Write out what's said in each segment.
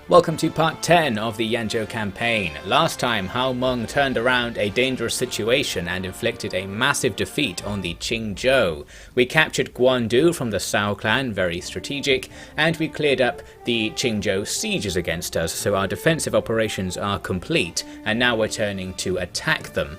Welcome to part 10 of the Yanzhou campaign. Last time, Hao Meng turned around a dangerous situation and inflicted a massive defeat on the Qingzhou. We captured Guandu from the Cao clan, very strategic, and we cleared up the Qingzhou sieges against us, so our defensive operations are complete, and now we're turning to attack them.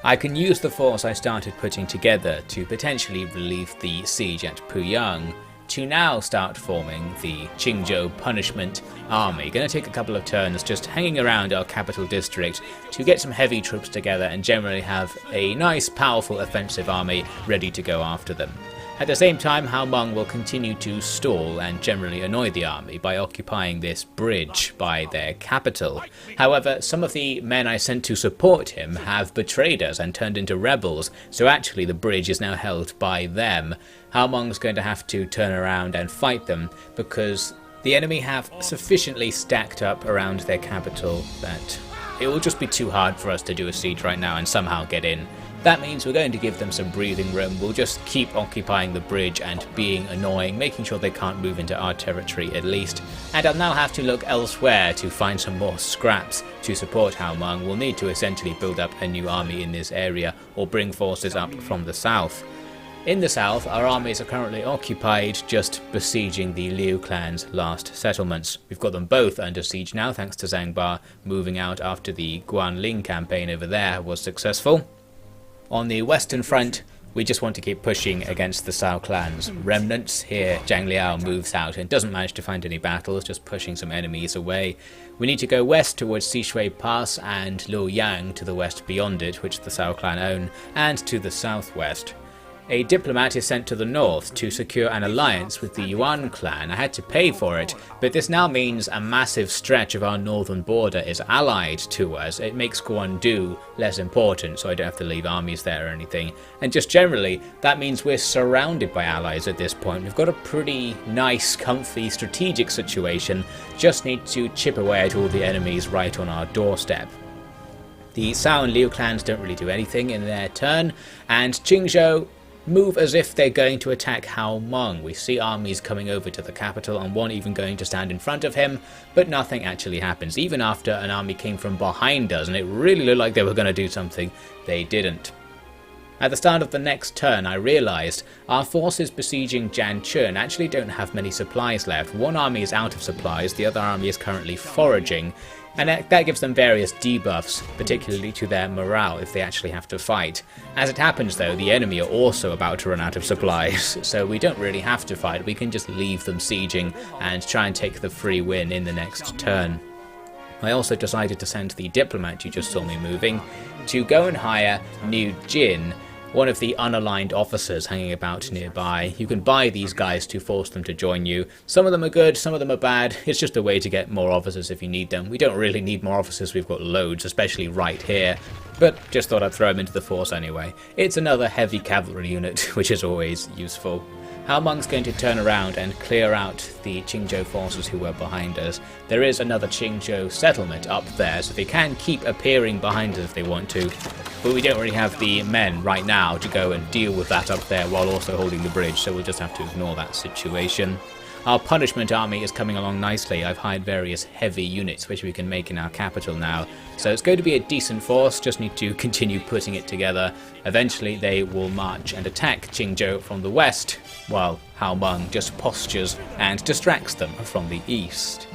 I can use the force I started putting together to potentially relieve the siege at Puyang, to now start forming the Qingzhou Punishment Army. Going to take a couple of turns just hanging around our capital district to get some heavy troops together and generally have a nice powerful offensive army ready to go after them. At the same time, Hao Meng will continue to stall and generally annoy the army by occupying this bridge by their capital. However, some of the men I sent to support him have betrayed us and turned into rebels, so actually the bridge is now held by them. Hao Meng's going to have to turn around and fight them because the enemy have sufficiently stacked up around their capital that it will just be too hard for us to do a siege right now and somehow get in. That means we're going to give them some breathing room. We'll just keep occupying the bridge and being annoying, making sure they can't move into our territory at least. And I'll now have to look elsewhere to find some more scraps to support Hao Meng. We'll need to essentially build up a new army in this area or bring forces up from the south. In the south, our armies are currently occupied just besieging the Liu clan's last settlements. We've got them both under siege now thanks to Zhang Ba moving out after the Guanling campaign over there was successful. On the western front, we just want to keep pushing against the Cao clan's remnants. Here, Zhang Liao moves out and doesn't manage to find any battles, just pushing some enemies away. We need to go west towards Xishui Pass and Luoyang to the west beyond it, which the Cao clan own, and to the southwest. A diplomat is sent to the north to secure an alliance with the Yuan clan. I had to pay for it, but this now means a massive stretch of our northern border is allied to us. It makes Guandu less important, so I don't have to leave armies there or anything. And just generally, that means we're surrounded by allies at this point. We've got a pretty nice, comfy, strategic situation. Just need to chip away at all the enemies right on our doorstep. The Cao and Liu clans don't really do anything in their turn, and Qingzhou move as if they're going to attack Hao Meng. We see armies coming over to the capital and one even going to stand in front of him, but nothing actually happens. Even after an army came from behind us and it really looked like they were going to do something, they didn't. At the start of the next turn, I realised our forces besieging Jianchun actually don't have many supplies left. One army is out of supplies, the other army is currently foraging, and that gives them various debuffs, particularly to their morale if they actually have to fight. As it happens though, the enemy are also about to run out of supplies, so we don't really have to fight, we can just leave them sieging and try and take the free win in the next turn. I also decided to send the diplomat you just saw me moving to go and hire Niu Jin, one of the unaligned officers hanging about nearby. You can buy these guys to force them to join you. Some of them are good, some of them are bad. It's just a way to get more officers if you need them. We don't really need more officers, we've got loads, especially right here. But just thought I'd throw them into the force anyway. It's another heavy cavalry unit, which is always useful. Hao Meng's going to turn around and clear out the Qingzhou forces who were behind us. There is another Qingzhou settlement up there, so they can keep appearing behind us if they want to. But we don't really have the men right now to go and deal with that up there while also holding the bridge, so we'll just have to ignore that situation. Our punishment army is coming along nicely. I've hired various heavy units which we can make in our capital now. So it's going to be a decent force, just need to continue putting it together. Eventually they will march and attack Qingzhou from the west, while Hao Meng just postures and distracts them from the east.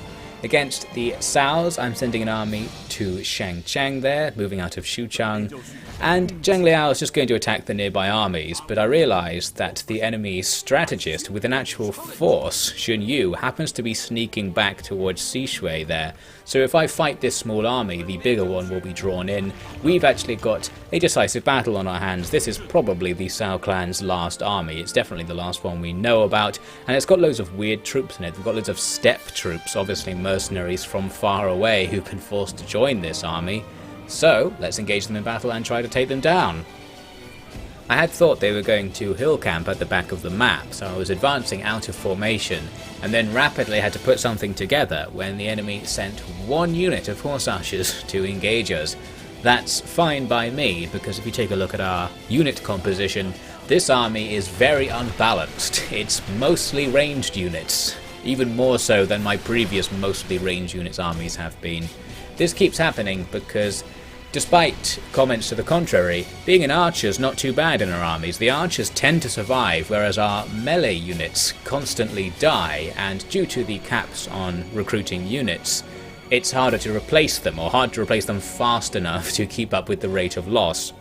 Against the Caos, I'm sending an army to Shangchang there, moving out of Xuchang, and Zhang Liao is just going to attack the nearby armies, but I realised that the enemy's strategist with an actual force, Xun Yu, happens to be sneaking back towards Xishui there. So if I fight this small army, the bigger one will be drawn in. We've actually got a decisive battle on our hands. This is probably the Cao clan's last army. It's definitely the last one we know about, and it's got loads of weird troops in it. We've got loads of steppe troops, obviously mercenaries from far away who've been forced to join this army. So let's engage them in battle and try to take them down. I had thought they were going to hill camp at the back of the map, so I was advancing out of formation, and then rapidly had to put something together when the enemy sent one unit of horse archers to engage us. That's fine by me, because if you take a look at our unit composition, this army is very unbalanced. It's mostly ranged units. even more so than my previous mostly range units armies have been. This keeps happening because, despite comments to the contrary, being an archer is not too bad in our armies. The archers tend to survive, whereas our melee units constantly die, and due to the caps on recruiting units, it's harder to replace them, or hard to replace them fast enough to keep up with the rate of loss.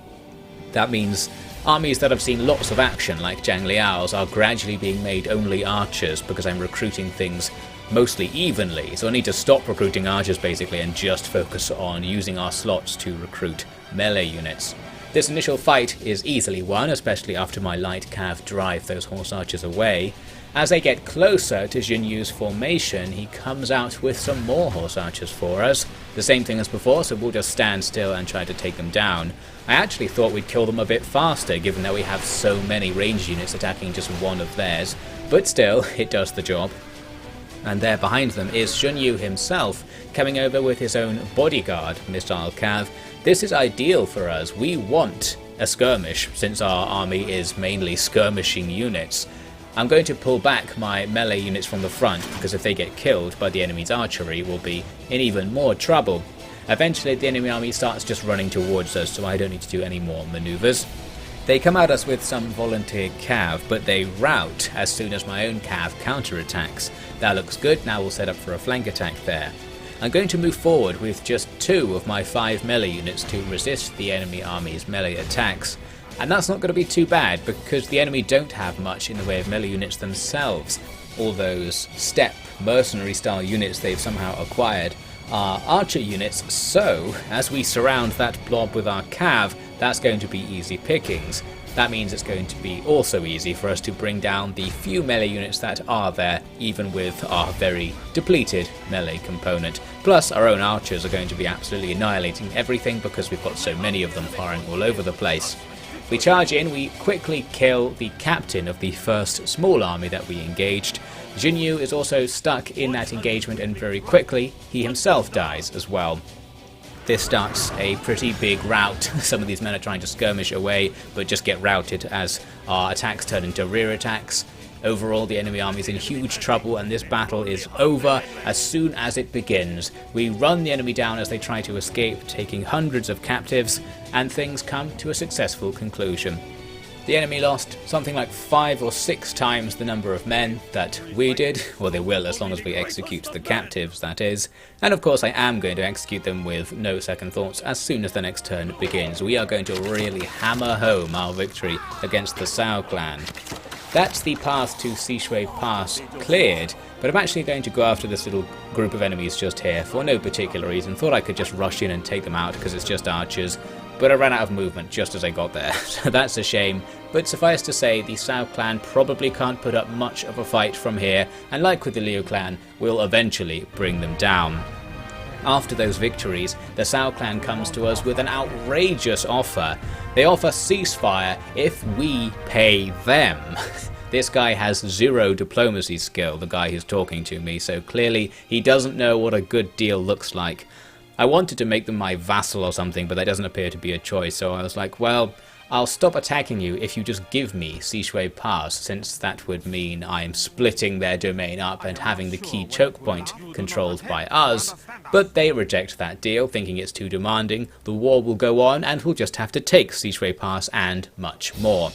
That means armies that have seen lots of action, like Zhang Liao's, are gradually being made only archers because I'm recruiting things mostly evenly. So I need to stop recruiting archers basically and just focus on using our slots to recruit melee units. This initial fight is easily won, especially after my light cav drive those horse archers away. As they get closer to Jinyu's formation, he comes out with some more horse archers for us. The same thing as before, so we'll just stand still and try to take them down. I actually thought we'd kill them a bit faster, given that we have so many ranged units attacking just one of theirs, but still, it does the job. And there behind them is Jinyu himself, coming over with his own bodyguard missile cav. This is ideal for us. We want a skirmish, since our army is mainly skirmishing units. I'm going to pull back my melee units from the front, because if they get killed by the enemy's archery, we'll be in even more trouble. Eventually the enemy army starts just running towards us, so I don't need to do any more maneuvers. They come at us with some volunteer cav, but they rout as soon as my own cav counterattacks. That looks good, now we'll set up for a flank attack there. I'm going to move forward with just 2 of my 5 melee units to resist the enemy army's melee attacks. And that's not going to be too bad, because the enemy don't have much in the way of melee units themselves. All those steppe mercenary style units they've somehow acquired are archer units, so as we surround that blob with our cav, that's going to be easy pickings. That means it's going to be also easy for us to bring down the few melee units that are there, even with our very depleted melee component. Plus our own archers are going to be absolutely annihilating everything because we've got so many of them firing all over the place. We charge in, we quickly kill the captain of the first small army that we engaged. Jinyu is also stuck in that engagement, and very quickly he himself dies as well. This starts a pretty big rout. Some of these men are trying to skirmish away, but just get routed as our attacks turn into rear attacks. Overall, the enemy army is in huge trouble, and this battle is over as soon as it begins. We run the enemy down as they try to escape, taking hundreds of captives, and things come to a successful conclusion. The enemy lost something like 5 or 6 times the number of men that we did. Well, they will as long as we execute the captives, that is. And of course I am going to execute them with no second thoughts as soon as the next turn begins. We are going to really hammer home our victory against the Cao clan. That's the path to Sishui Pass cleared, but I'm actually going to go after this little group of enemies just here for no particular reason. Thought I could just rush in and take them out because it's just archers. But I ran out of movement just as I got there, so that's a shame. But suffice to say, the Cao clan probably can't put up much of a fight from here, and like with the Liu clan, we'll eventually bring them down. After those victories, the Cao clan comes to us with an outrageous offer. They offer ceasefire if we pay them. This guy has 0 diplomacy skill, the guy who's talking to me, so clearly he doesn't know what a good deal looks like. I wanted to make them my vassal or something, but that doesn't appear to be a choice, so I was like, well, I'll stop attacking you if you just give me Sishui Pass, since that would mean I'm splitting their domain up and having the key choke point controlled by us. But they reject that deal, thinking it's too demanding. The war will go on, and we'll just have to take Sishui Pass and much more.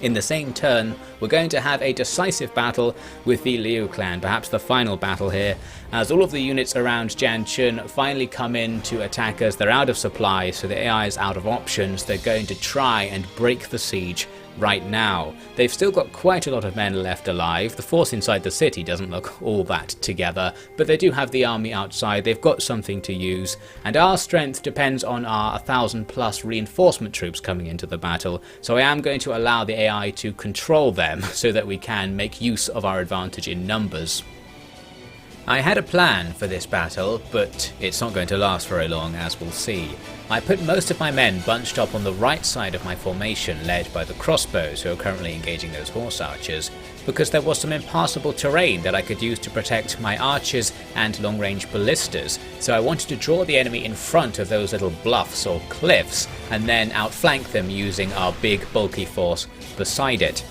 In the same turn, we're going to have a decisive battle with the Liu clan, perhaps the final battle here, as all of the units around Jianchun finally come in to attack us. They're out of supply, so the AI is out of options. They're going to try and break the siege right now. They've still got quite a lot of men left alive. The force inside the city doesn't look all that together, but they do have the army outside. They've got something to use, and our strength depends on our 1,000+ reinforcement troops coming into the battle, so I am going to allow the AI to control them so that we can make use of our advantage in numbers. I had a plan for this battle, but it's not going to last very long, as we'll see. I put most of my men bunched up on the right side of my formation, led by the crossbows who are currently engaging those horse archers, because there was some impassable terrain that I could use to protect my archers and long-range ballistas, so I wanted to draw the enemy in front of those little bluffs or cliffs, and then outflank them using our big bulky force beside it.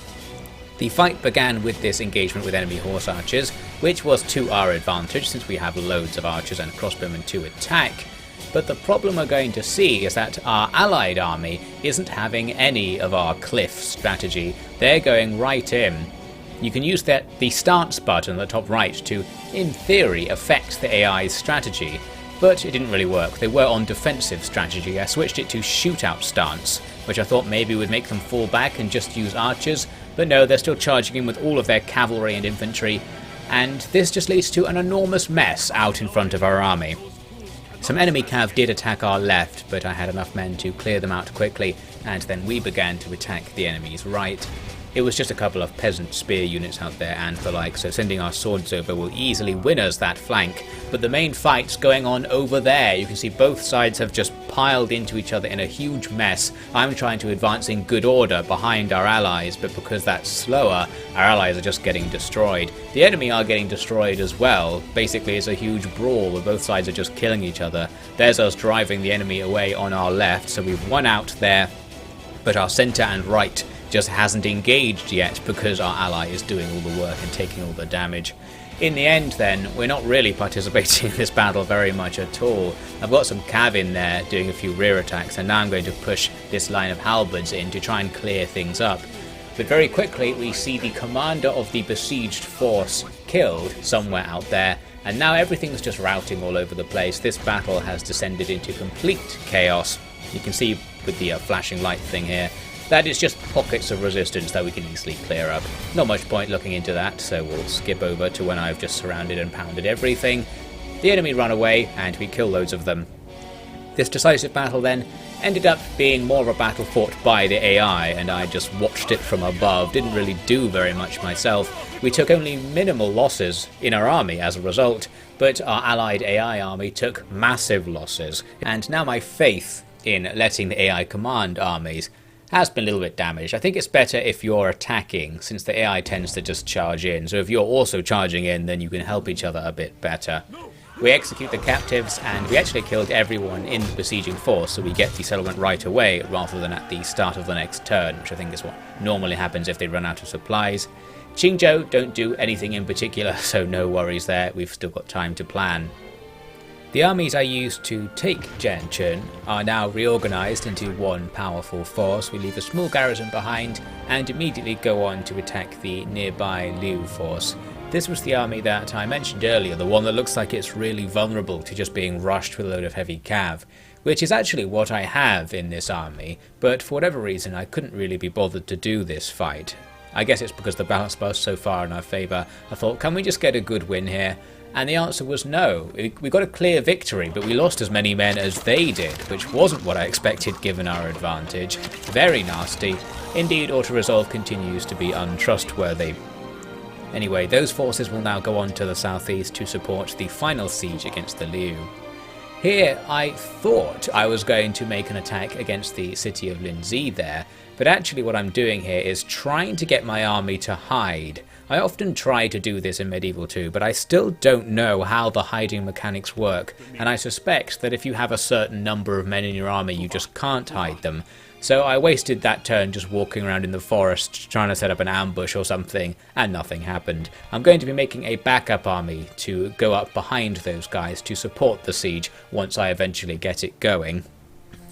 The fight began with this engagement with enemy horse archers, which was to our advantage since we have loads of archers and crossbowmen to attack. But the problem we're going to see is that our allied army isn't having any of our cliff strategy. They're going right in. You can use the stance button on the top right to, in theory, affect the AI's strategy, but it didn't really work. They were on defensive strategy. I switched it to shootout stance, which I thought maybe would make them fall back and just use archers, but no, they're still charging in with all of their cavalry and infantry, and this just leads to an enormous mess out in front of our army. Some enemy cav did attack our left, but I had enough men to clear them out quickly, and then we began to attack the enemy's right. It was just a couple of peasant spear units out there and the like, so sending our swords over will easily win us that flank. But the main fight's going on over there. You can see both sides have just piled into each other in a huge mess. I'm trying to advance in good order behind our allies, but because that's slower, our allies are just getting destroyed. The enemy are getting destroyed as well. Basically, it's a huge brawl where both sides are just killing each other. There's us driving the enemy away on our left, so we've won out there, but our centre and right just hasn't engaged yet because our ally is doing all the work and taking all the damage. In the end then, we're not really participating in this battle very much at all. I've got some cav in there doing a few rear attacks, and now I'm going to push this line of halberds in to try and clear things up. But very quickly we see the commander of the besieged force killed somewhere out there, and now everything's just routing all over the place. This battle has descended into complete chaos. You can see with the flashing light thing here, that is just pockets of resistance that we can easily clear up. Not much point looking into that, so we'll skip over to when I've just surrounded and pounded everything. The enemy run away, and we kill loads of them. This decisive battle then ended up being more of a battle fought by the AI, and I just watched it from above, didn't really do very much myself. We took only minimal losses in our army as a result, but our allied AI army took massive losses, and now my faith in letting the AI command armies has been a little bit damaged. I think it's better if you're attacking, since the AI tends to just charge in, so if you're also charging in, then you can help each other a bit better. We execute the captives, and we actually killed everyone in the besieging force, so we get the settlement right away rather than at the start of the next turn, which I think is what normally happens if they run out of supplies. Qingzhou don't do anything in particular, so no worries there, we've still got time to plan. The armies I used to take Yanzhou are now reorganised into one powerful force. We leave a small garrison behind and immediately go on to attack the nearby Liu force. This was the army that I mentioned earlier, the one that looks like it's really vulnerable to just being rushed with a load of heavy cav, which is actually what I have in this army, but for whatever reason I couldn't really be bothered to do this fight. I guess it's because the balance was so far in our favour. I thought, can we just get a good win here? And the answer was no. We got a clear victory, but we lost as many men as they did, which wasn't what I expected given our advantage. Very nasty. Indeed, auto-resolve continues to be untrustworthy. Anyway, those forces will now go on to the southeast to support the final siege against the Liu. Here, I thought I was going to make an attack against the city of Linzi there, but actually what I'm doing here is trying to get my army to hide. I often try to do this in Medieval 2, but I still don't know how the hiding mechanics work, and I suspect that if you have a certain number of men in your army, you just can't hide them. So I wasted that turn just walking around in the forest trying to set up an ambush or something, and nothing happened. I'm going to be making a backup army to go up behind those guys to support the siege once I eventually get it going.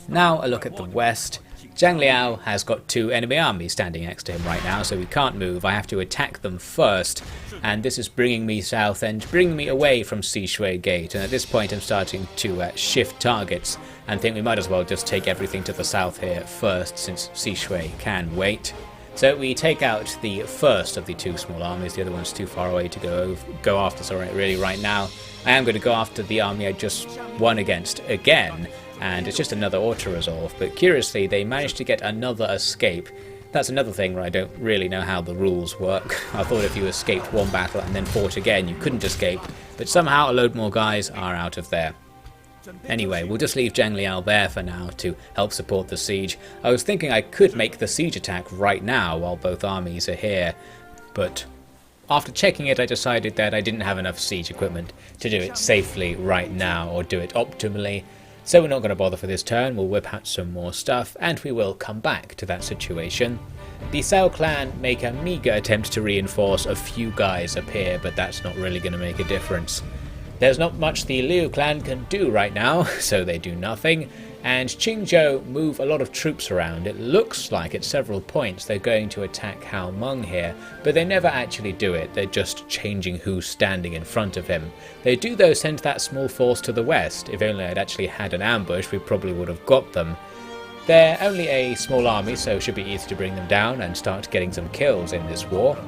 Now a look at the west. Zhang Liao has got two enemy armies standing next to him right now, so we can't move. I have to attack them first, and this is bringing me south and bringing me away from Sishui Gate, and at this point I'm starting to shift targets and think we might as well just take everything to the south here first, since Sishui can wait. So we take out the first of the two small armies, the other one's too far away to go after, so really right now I am going to go after the army I just won against again, and it's just another auto-resolve, but curiously they managed to get another escape. That's another thing where I don't really know how the rules work. I thought if you escaped one battle and then fought again you couldn't escape, but somehow a load more guys are out of there. Anyway, we'll just leave Zhang Liao there for now to help support the siege. I was thinking I could make the siege attack right now while both armies are here, but after checking it I decided that I didn't have enough siege equipment to do it safely right now or do it optimally. So we're not going to bother for this turn, we'll whip out some more stuff, and we will come back to that situation. The Cao clan make a meagre attempt to reinforce. A few guys up here, but that's not really going to make a difference. There's not much the Liu clan can do right now, so they do nothing, and Qingzhou move a lot of troops around. It looks like at several points they're going to attack Hao Meng here, but they never actually do it. They're just changing who's standing in front of him. They do though send that small force to the west. If only I'd actually had an ambush, we probably would have got them. They're only a small army, so it should be easy to bring them down and start getting some kills in this war.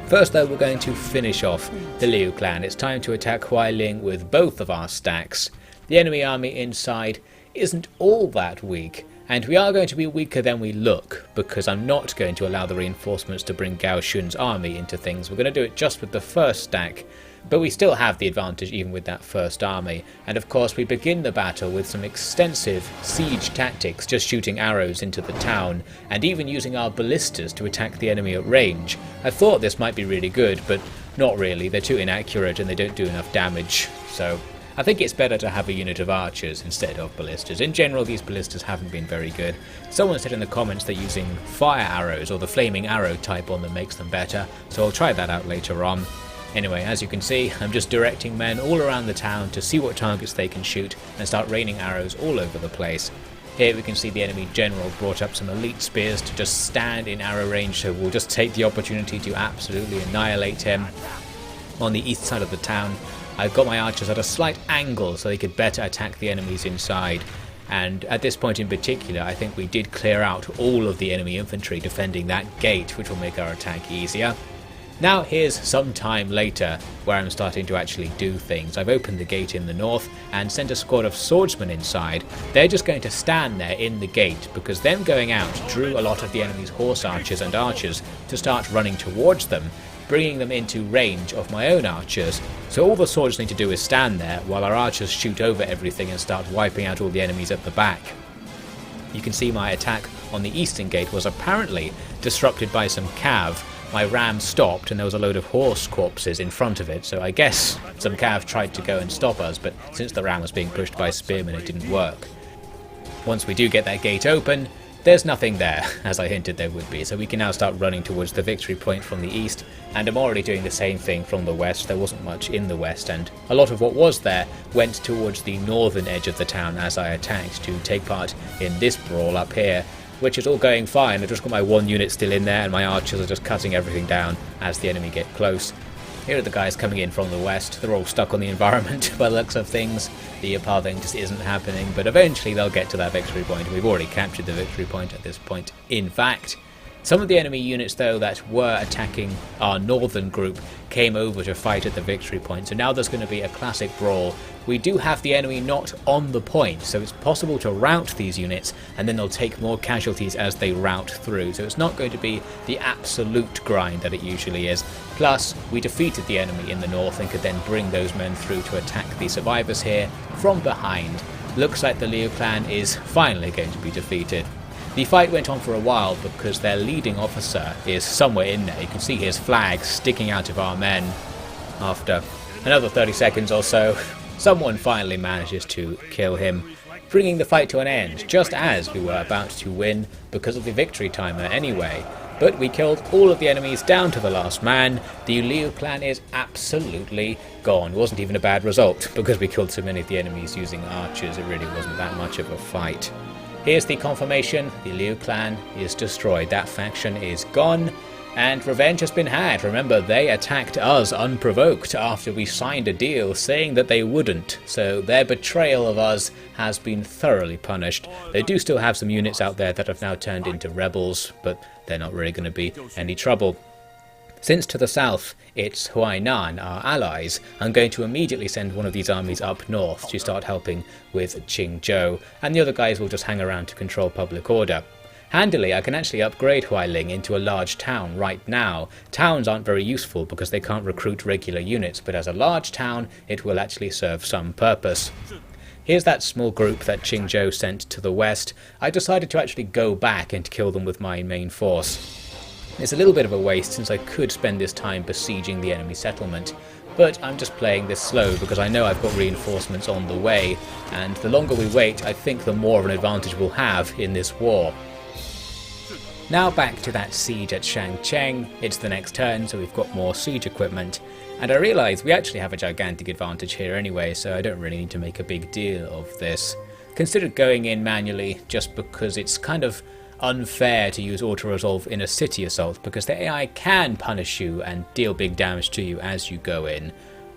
First though, we're going to finish off the Liu clan. It's time to attack Huailing with both of our stacks. The enemy army inside isn't all that weak, and we are going to be weaker than we look, because I'm not going to allow the reinforcements to bring Gao Xun's army into things. We're going to do it just with the first stack, but we still have the advantage even with that first army. And of course we begin the battle with some extensive siege tactics, just shooting arrows into the town, and even using our ballistas to attack the enemy at range. I thought this might be really good, but not really. They're too inaccurate and they don't do enough damage, so I think it's better to have a unit of archers instead of ballistas. In general, these ballistas haven't been very good. Someone said in the comments that using fire arrows or the flaming arrow type on them makes them better, so I'll try that out later on. Anyway, as you can see, I'm just directing men all around the town to see what targets they can shoot and start raining arrows all over the place. Here we can see the enemy general brought up some elite spears to just stand in arrow range, so we'll just take the opportunity to absolutely annihilate him. On the east side of the town, I've got my archers at a slight angle so they could better attack the enemies inside, and at this point in particular I think we did clear out all of the enemy infantry defending that gate, which will make our attack easier. Now here's some time later where I'm starting to actually do things. I've opened the gate in the north and sent a squad of swordsmen inside. They're just going to stand there in the gate because them going out drew a lot of the enemy's horse archers and archers to start running towards them, bringing them into range of my own archers. So all the swords need to do is stand there while our archers shoot over everything and start wiping out all the enemies at the back. You can see my attack on the eastern gate was apparently disrupted by some cav. My ram stopped and there was a load of horse corpses in front of it, so I guess some cav tried to go and stop us, but since the ram was being pushed by spearmen it didn't work. Once we do get that gate open, there's nothing there, as I hinted there would be, so we can now start running towards the victory point from the east, and I'm already doing the same thing from the west. There wasn't much in the west, and a lot of what was there went towards the northern edge of the town as I attacked to take part in this brawl up here, which is all going fine. I've just got my one unit still in there and my archers are just cutting everything down as the enemy get close. Here are the guys coming in from the west. They're all stuck on the environment by the looks of things. The pathing just isn't happening, but eventually they'll get to that victory point. We've already captured the victory point at this point. In fact, some of the enemy units though that were attacking our northern group came over to fight at the victory point, so now there's going to be a classic brawl. We do have the enemy not on the point, so it's possible to rout these units and then they'll take more casualties as they rout through, so it's not going to be the absolute grind that it usually is. Plus, we defeated the enemy in the north and could then bring those men through to attack the survivors here from behind. Looks like the Liu clan is finally going to be defeated. The fight went on for a while because their leading officer is somewhere in there. You can see his flag sticking out of our men. After another 30 seconds or so, someone finally manages to kill him, bringing the fight to an end, just as we were about to win because of the victory timer anyway. But we killed all of the enemies down to the last man. The Liu clan is absolutely gone. It wasn't even a bad result because we killed so many of the enemies using archers. It really wasn't that much of a fight. Here's the confirmation. The Liu clan is destroyed. That faction is gone. And revenge has been had. Remember, they attacked us unprovoked after we signed a deal saying that they wouldn't. So their betrayal of us has been thoroughly punished. They do still have some units out there that have now turned into rebels, but they're not really going to be any trouble. Since to the south it's Huainan, our allies, I'm going to immediately send one of these armies up north to start helping with Qingzhou, and the other guys will just hang around to control public order. Handily, I can actually upgrade Huailing into a large town right now. Towns aren't very useful because they can't recruit regular units, but as a large town it will actually serve some purpose. Here's that small group that Qingzhou sent to the west. I decided to actually go back and kill them with my main force. It's a little bit of a waste since I could spend this time besieging the enemy settlement, but I'm just playing this slow because I know I've got reinforcements on the way, and the longer we wait, I think the more of an advantage we'll have in this war. Now back to that siege at Shangcheng. It's the next turn, so we've got more siege equipment, and I realise we actually have a gigantic advantage here anyway, so I don't really need to make a big deal of this. Considered going in manually just because it's kind of unfair to use auto-resolve in a city assault, because the AI can punish you and deal big damage to you as you go in.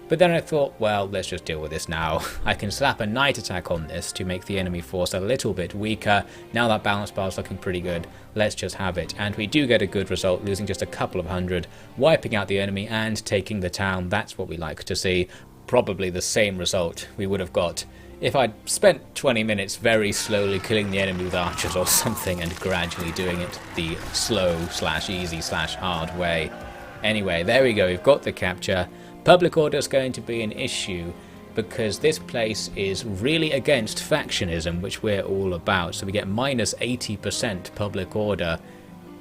But then I thought, well, let's just deal with this now. I can slap a night attack on this to make the enemy force a little bit weaker. Now that balance bar is looking pretty good, let's just have it. And we do get a good result, losing just a couple of hundred, wiping out the enemy and taking the town. That's what we like to see. Probably the same result we would have got if I'd spent 20 minutes very slowly killing the enemy with archers or something and gradually doing it the slow/easy/hard way. Anyway, there we go, we've got the capture. Public order is going to be an issue because this place is really against factionism, which we're all about, so we get minus 80% public order.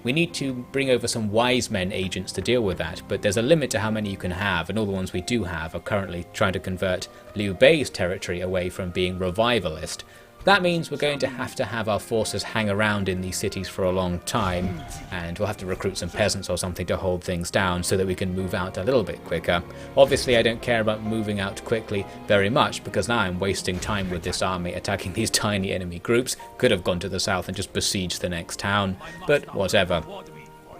We need to bring over some wise men agents to deal with that, but there's a limit to how many you can have, and all the ones we do have are currently trying to convert Liu Bei's territory away from being revivalist. That means we're going to have our forces hang around in these cities for a long time, and we'll have to recruit some peasants or something to hold things down so that we can move out a little bit quicker. Obviously I don't care about moving out quickly very much, because now I'm wasting time with this army attacking these tiny enemy groups. Could have gone to the south and just besieged the next town, but whatever.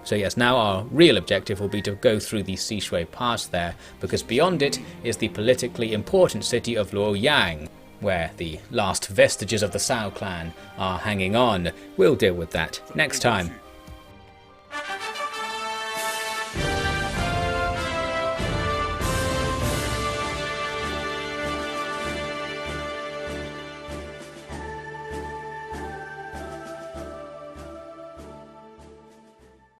So yes, now our real objective will be to go through the Sishui Pass there, because beyond it is the politically important city of Luoyang, where the last vestiges of the Cao clan are hanging on. We'll deal with that next time.